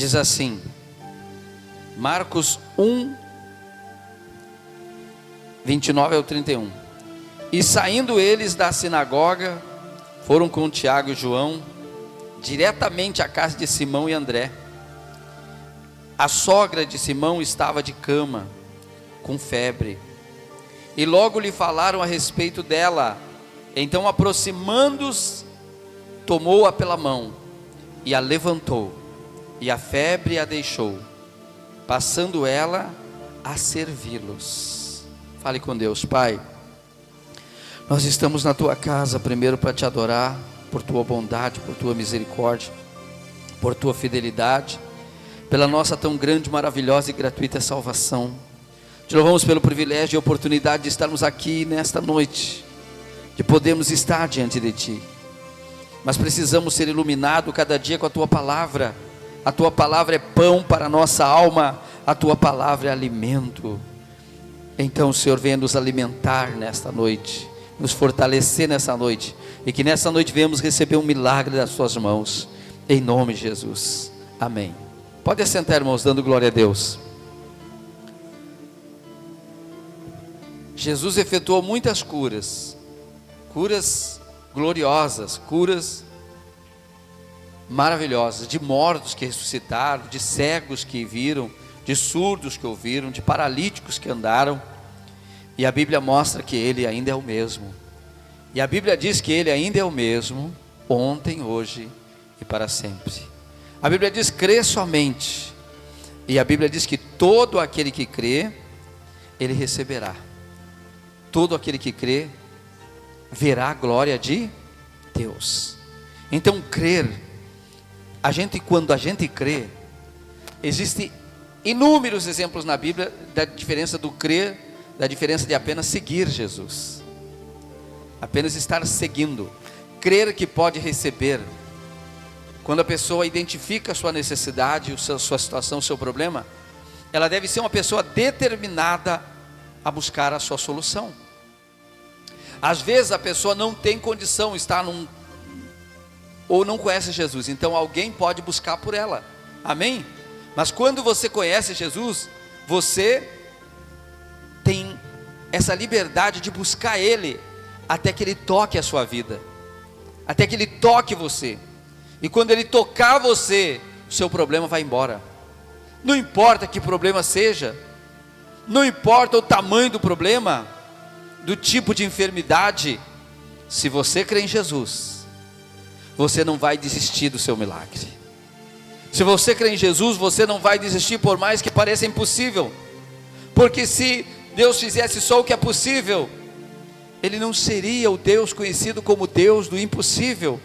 diz assim, Marcos 1, 29 ao 31. E saindo eles da sinagoga, foram com Tiago e João, diretamente à casa de Simão e André. A sogra de Simão estava de cama, com febre, e logo lhe falaram a respeito dela. Então, aproximando-se, tomou-a pela mão, e a levantou, e a febre a deixou, passando ela a servi-los. Fale com Deus. Pai, nós estamos na tua casa, primeiro para te adorar, por tua bondade, por tua misericórdia, por tua fidelidade, pela nossa tão grande, maravilhosa e gratuita salvação. Te louvamos pelo privilégio e oportunidade de estarmos aqui nesta noite, de podermos estar diante de ti, mas precisamos ser iluminados cada dia com a tua palavra. A tua palavra é pão para a nossa alma, a tua palavra é alimento. Então, Senhor, venha nos alimentar nesta noite, nos fortalecer nessa noite, e que nessa noite venhamos receber um milagre das tuas mãos, em nome de Jesus, amém. Pode assentar, irmãos, dando glória a Deus. Jesus efetuou muitas curas, curas gloriosas, curas maravilhosas, de mortos que ressuscitaram, de cegos que viram, de surdos que ouviram, de paralíticos que andaram. E a Bíblia mostra que Ele ainda é o mesmo. E a Bíblia diz que Ele ainda é o mesmo, ontem, hoje e para sempre. A Bíblia diz: crê somente. E a Bíblia diz que todo aquele que crê, ele receberá. Todo aquele que crê, verá a glória de Deus. Então, crer, quando a gente crê, existem inúmeros exemplos na Bíblia da diferença do crer, da diferença de apenas seguir Jesus, apenas estar seguindo. Crer que pode receber. Quando a pessoa identifica a sua necessidade, sua situação, o seu problema, ela deve ser uma pessoa determinada a buscar a sua solução. Às vezes a pessoa não tem condição, ou não conhece Jesus, então alguém pode buscar por ela, amém? Mas quando você conhece Jesus, você tem essa liberdade de buscar Ele, até que Ele toque a sua vida, até que Ele toque você. E quando Ele tocar você, o seu problema vai embora. Não importa que problema seja, não importa o tamanho do problema, do tipo de enfermidade, se você crê em Jesus, você não vai desistir do seu milagre. Se você crê em Jesus, você não vai desistir, por mais que pareça impossível, porque se Deus fizesse só o que é possível, Ele não seria o Deus conhecido como Deus do impossível,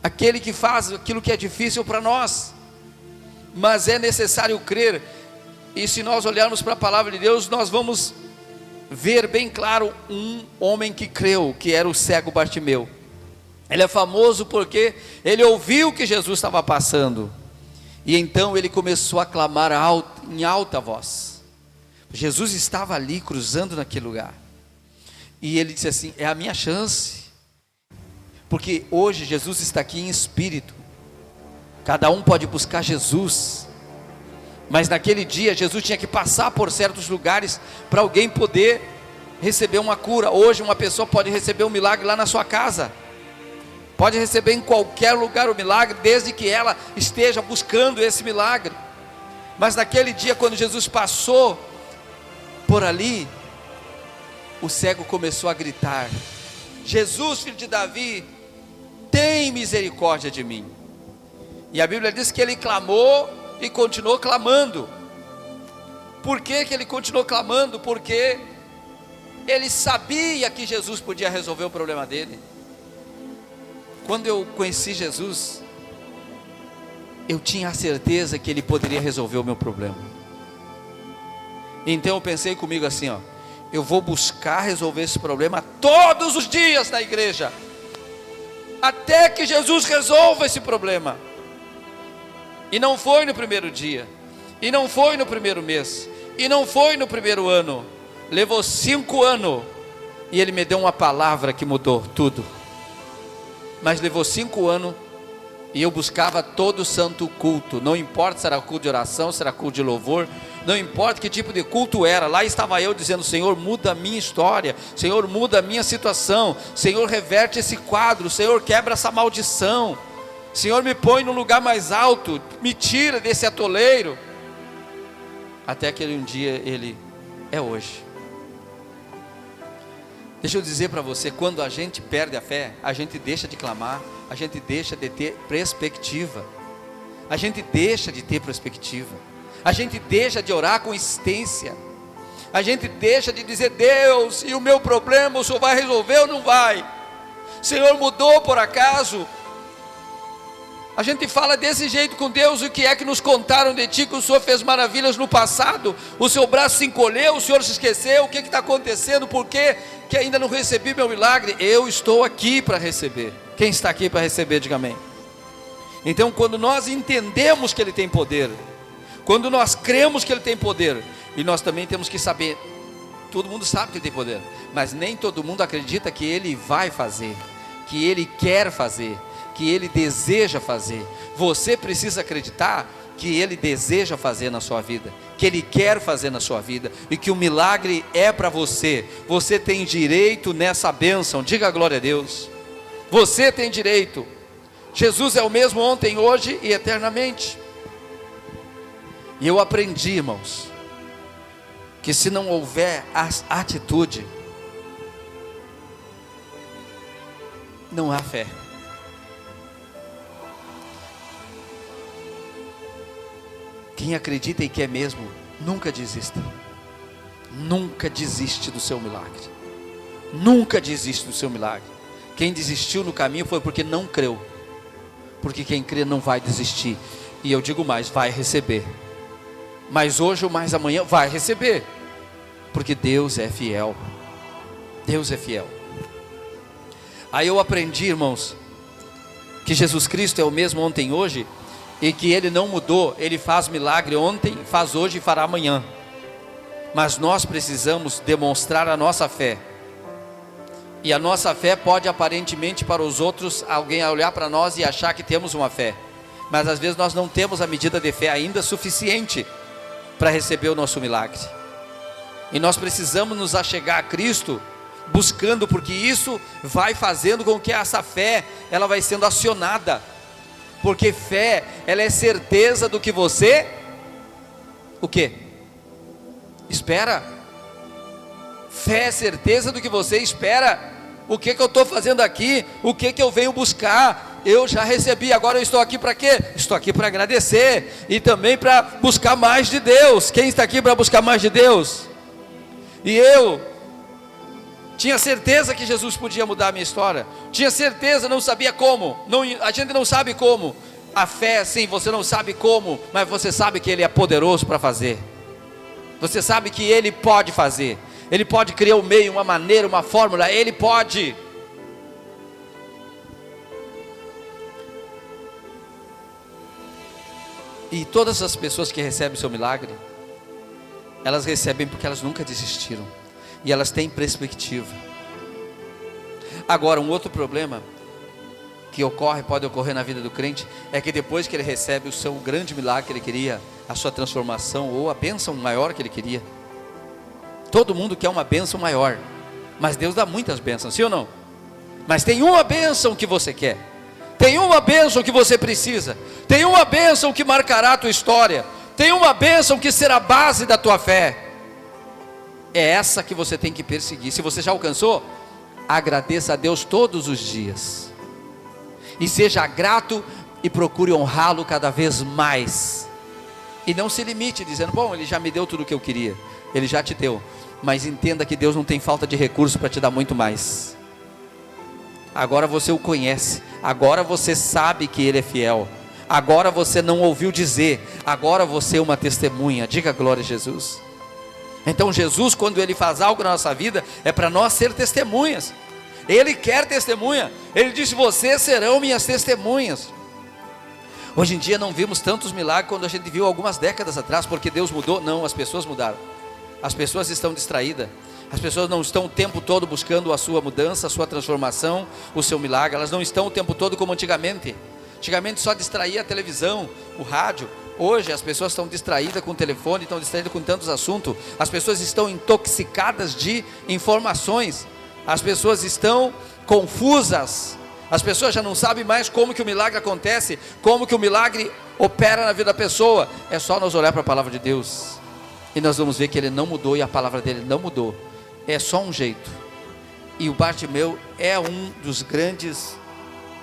aquele que faz aquilo que é difícil para nós. Mas é necessário crer, e se nós olharmos para a palavra de Deus, nós vamos ver bem claro um homem que creu, que era o cego Bartimeu. Ele é famoso porque ele ouviu que Jesus estava passando, e então ele começou a clamar em alta voz. Jesus estava ali cruzando naquele lugar, e ele disse assim: é a minha chance, porque hoje Jesus está aqui em espírito. Cada um pode buscar Jesus, mas naquele dia Jesus tinha que passar por certos lugares para alguém poder receber uma cura. Hoje uma pessoa pode receber um milagre lá na sua casa, pode receber em qualquer lugar o milagre, desde que ela esteja buscando esse milagre. Mas naquele dia, quando Jesus passou por ali, o cego começou a gritar: Jesus, filho de Davi, tem misericórdia de mim. E a Bíblia diz que ele clamou e continuou clamando. Por que ele continuou clamando? Porque ele sabia que Jesus podia resolver o problema dele. Quando eu conheci Jesus, eu tinha a certeza que Ele poderia resolver o meu problema. Então eu pensei comigo assim, eu vou buscar resolver esse problema todos os dias na igreja, até que Jesus resolva esse problema. E não foi no primeiro dia, e não foi no primeiro mês, e não foi no primeiro ano. Levou 5 anos, e Ele me deu uma palavra que mudou tudo. Mas levou 5 anos E eu buscava todo santo culto, não importa se era culto de oração, se era culto de louvor, não importa que tipo de culto era, lá estava eu dizendo: Senhor, muda a minha história, Senhor, muda a minha situação, Senhor, reverte esse quadro, Senhor, quebra essa maldição, Senhor, me põe no lugar mais alto, me tira desse atoleiro. Até que um dia ele é hoje. Deixa eu dizer para você, quando a gente perde a fé, a gente deixa de clamar, a gente deixa de ter perspectiva, a gente deixa de ter perspectiva, a gente deixa de orar com insistência, a gente deixa de dizer: Deus, e o meu problema o Senhor vai resolver ou não vai? Senhor, mudou por acaso? A gente fala desse jeito com Deus: o que é que nos contaram de ti, que o Senhor fez maravilhas no passado, o seu braço se encolheu, o Senhor se esqueceu, o que está acontecendo, por que ainda não recebi meu milagre? Eu estou aqui para receber. Quem está aqui para receber, diga amém. Então, quando nós entendemos que Ele tem poder, quando nós cremos que Ele tem poder, e nós também temos que saber, todo mundo sabe que Ele tem poder, mas nem todo mundo acredita que Ele vai fazer, que Ele quer fazer, que Ele deseja fazer. Você precisa acreditar que Ele deseja fazer na sua vida, que Ele quer fazer na sua vida, e que o milagre é para você. Você tem direito nessa bênção, diga glória a Deus. Você tem direito. Jesus é o mesmo ontem, hoje e eternamente. E eu aprendi, irmãos, que se não houver atitude, não há fé. Quem acredita e quer mesmo, nunca desista. Nunca desiste do seu milagre. Nunca desiste do seu milagre. Quem desistiu no caminho foi porque não creu. Porque quem crê não vai desistir. E eu digo mais, vai receber. Mas hoje ou mais amanhã vai receber. Porque Deus é fiel. Deus é fiel. Aí eu aprendi, irmãos, que Jesus Cristo é o mesmo ontem e hoje, e que Ele não mudou. Ele faz milagre ontem, faz hoje e fará amanhã. Mas nós precisamos demonstrar a nossa fé. E a nossa fé pode aparentemente para os outros, alguém olhar para nós e achar que temos uma fé. Mas às vezes nós não temos a medida de fé ainda suficiente para receber o nosso milagre. E nós precisamos nos achegar a Cristo, buscando, porque isso vai fazendo com que essa fé, ela vai sendo acionada. Porque fé, ela é certeza do que você, o quê? Espera. Fé é certeza do que você espera. O que eu estou fazendo aqui? O que eu venho buscar? Eu já recebi, agora eu estou aqui para quê? Estou aqui para agradecer, e também para buscar mais de Deus. Quem está aqui para buscar mais de Deus? E eu tinha certeza que Jesus podia mudar a minha história, tinha certeza, não sabia como, a gente não sabe como. A fé, sim, você não sabe como, mas você sabe que Ele é poderoso para fazer. Você sabe que Ele pode fazer. Ele pode criar um meio, uma maneira, uma fórmula. Ele pode. E todas as pessoas que recebem o seu milagre, elas recebem porque elas nunca desistiram, e elas têm perspectiva. Agora, um outro problema que pode ocorrer na vida do crente, é que depois que ele recebe o seu grande milagre que ele queria, a sua transformação, ou a bênção maior que ele queria. Todo mundo quer uma bênção maior, mas Deus dá muitas bênçãos, sim ou não? Mas tem uma bênção que você quer, tem uma bênção que você precisa, tem uma bênção que marcará a tua história, tem uma bênção que será a base da tua fé. É essa que você tem que perseguir. Se você já alcançou, agradeça a Deus todos os dias, e seja grato, e procure honrá-lo cada vez mais. E não se limite dizendo: bom, Ele já me deu tudo o que eu queria. Ele já te deu, mas entenda que Deus não tem falta de recursos para te dar muito mais. Agora você o conhece, agora você sabe que Ele é fiel, agora você não ouviu dizer, agora você é uma testemunha. Diga glória a Jesus. Então Jesus, quando Ele faz algo na nossa vida, é para nós ser testemunhas. Ele quer testemunha. Ele disse: vocês serão minhas testemunhas. Hoje em dia não vimos tantos milagres quando a gente viu algumas décadas atrás, porque Deus mudou. Não, as pessoas mudaram. As pessoas estão distraídas. As pessoas não estão o tempo todo buscando a sua mudança, a sua transformação, o seu milagre. Elas não estão o tempo todo como antigamente. Antigamente só distraía a televisão, o rádio. Hoje as pessoas estão distraídas com o telefone, estão distraídas com tantos assuntos. As pessoas estão intoxicadas de informações. As pessoas estão confusas. As pessoas já não sabem mais como que o milagre acontece, como que o milagre opera na vida da pessoa. É só nós olhar para a palavra de Deus e nós vamos ver que ele não mudou e a palavra dele não mudou. É só um jeito. E o Bartimeu é um dos grandes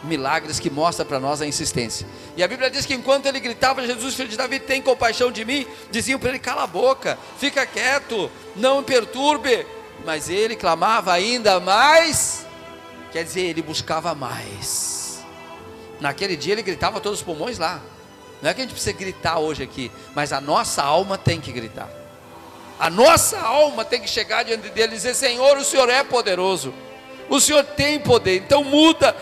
milagres que mostra para nós a insistência. E a Bíblia diz que enquanto ele gritava: Jesus, filho de Davi, tem compaixão de mim, diziam para ele: cala a boca, fica quieto, não me perturbe. Mas ele clamava ainda mais, quer dizer, ele buscava mais. Naquele dia ele gritava a todos os pulmões lá. Não é que a gente precisa gritar hoje aqui, mas a nossa alma tem que gritar. A nossa alma tem que chegar diante dele e dizer: Senhor, o Senhor é poderoso, o Senhor tem poder. Então muda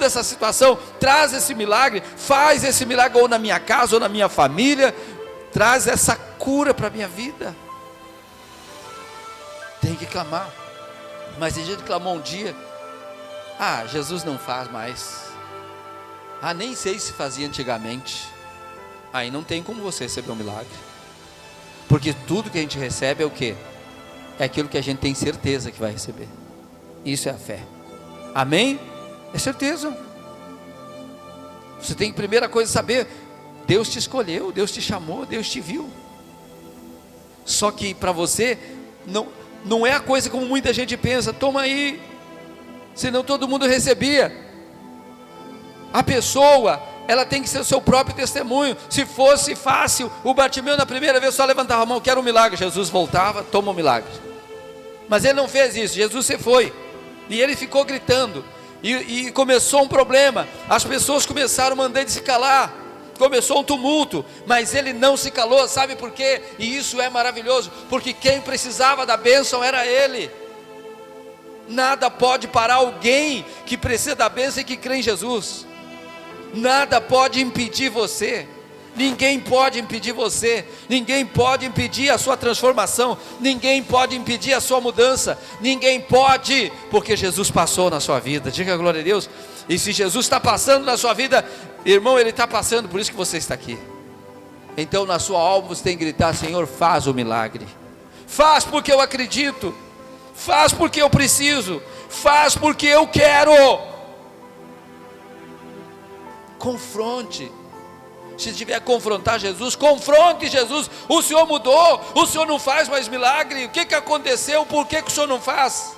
essa situação, traz esse milagre, faz esse milagre ou na minha casa ou na minha família, traz essa cura para a minha vida. Tem que clamar. Mas a gente clamou um dia: ah, Jesus não faz mais. Ah, nem sei se fazia antigamente. Aí não tem como você receber um milagre, porque tudo que a gente recebe é o quê? É aquilo que a gente tem certeza que vai receber. Isso é a fé. Amém? É certeza. Você tem que, primeira coisa, saber: Deus te escolheu, Deus te chamou, Deus te viu. Só que para você não é a coisa como muita gente pensa: toma aí, senão todo mundo recebia. A pessoa, ela tem que ser o seu próprio testemunho. Se fosse fácil, o Bartimeu na primeira vez só levantava a mão: quero um milagre. Jesus voltava: toma um milagre. Mas ele não fez isso. Jesus se foi e ele ficou gritando, e começou um problema. As pessoas começaram a mandar ele se calar, começou um tumulto, mas ele não se calou. Sabe por quê? E isso é maravilhoso, porque quem precisava da bênção era ele. Nada pode parar alguém que precisa da bênção e que crê em Jesus. Nada pode impedir você. Ninguém pode impedir você. Ninguém pode impedir a sua transformação. Ninguém pode impedir a sua mudança. Ninguém pode, porque Jesus passou na sua vida. Diga glória a Deus. E se Jesus está passando na sua vida, irmão, Ele está passando, por isso que você está aqui. Então na sua alma você tem que gritar: Senhor, faz o milagre. Faz porque eu acredito. Faz porque eu preciso. Faz porque eu quero. Confronte. Se tiver que confrontar Jesus, confronte Jesus. O Senhor mudou, o Senhor não faz mais milagre. O que aconteceu? Por que o Senhor não faz?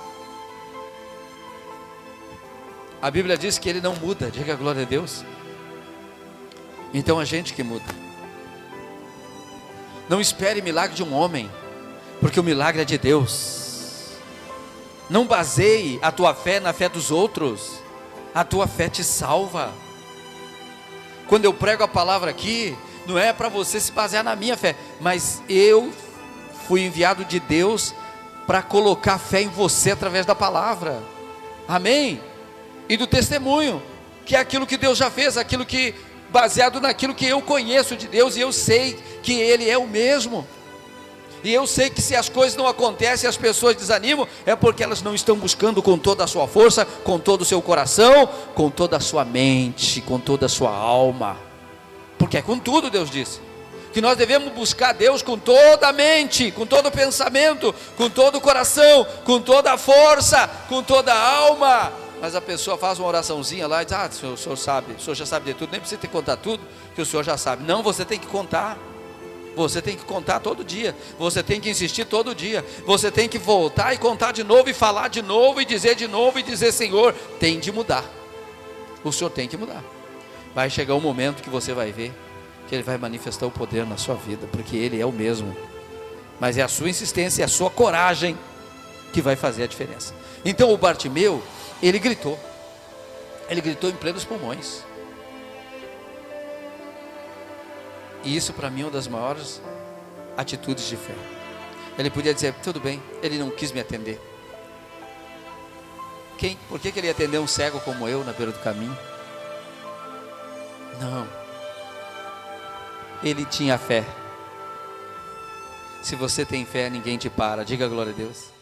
A Bíblia diz que Ele não muda. Diga glória a Deus. Então a gente que muda. Não espere milagre de um homem, porque o milagre é de Deus. Não baseie a tua fé na fé dos outros. A tua fé te salva. Quando eu prego a palavra aqui, não é para você se basear na minha fé, mas eu fui enviado de Deus para colocar fé em você através da palavra. Amém? E do testemunho, que é aquilo que Deus já fez, aquilo que, baseado naquilo que eu conheço de Deus, e eu sei que Ele é o mesmo. E eu sei que se as coisas não acontecem, as pessoas desanimam, é porque elas não estão buscando com toda a sua força, com todo o seu coração, com toda a sua mente, com toda a sua alma. Porque é com tudo, Deus disse, que nós devemos buscar Deus com toda a mente, com todo o pensamento, com todo o coração, com toda a força, com toda a alma. Mas a pessoa faz uma oraçãozinha lá e diz: ah, o senhor sabe, o senhor já sabe de tudo, nem precisa ter que contar tudo, que o senhor já sabe. Não, você tem que contar. Você tem que contar todo dia, você tem que insistir todo dia, você tem que voltar e contar de novo, e falar de novo, e dizer: Senhor, tem de mudar. O Senhor tem que mudar. Vai chegar um momento que você vai ver que Ele vai manifestar o poder na sua vida, porque Ele é o mesmo. Mas é a sua insistência, é a sua coragem que vai fazer a diferença. Então o Bartimeu, ele gritou em plenos pulmões. E isso para mim é uma das maiores atitudes de fé. Ele podia dizer: tudo bem, ele não quis me atender. Por que ele ia atender um cego como eu na beira do caminho? Não. Ele tinha fé. Se você tem fé, ninguém te para. Diga glória a Deus.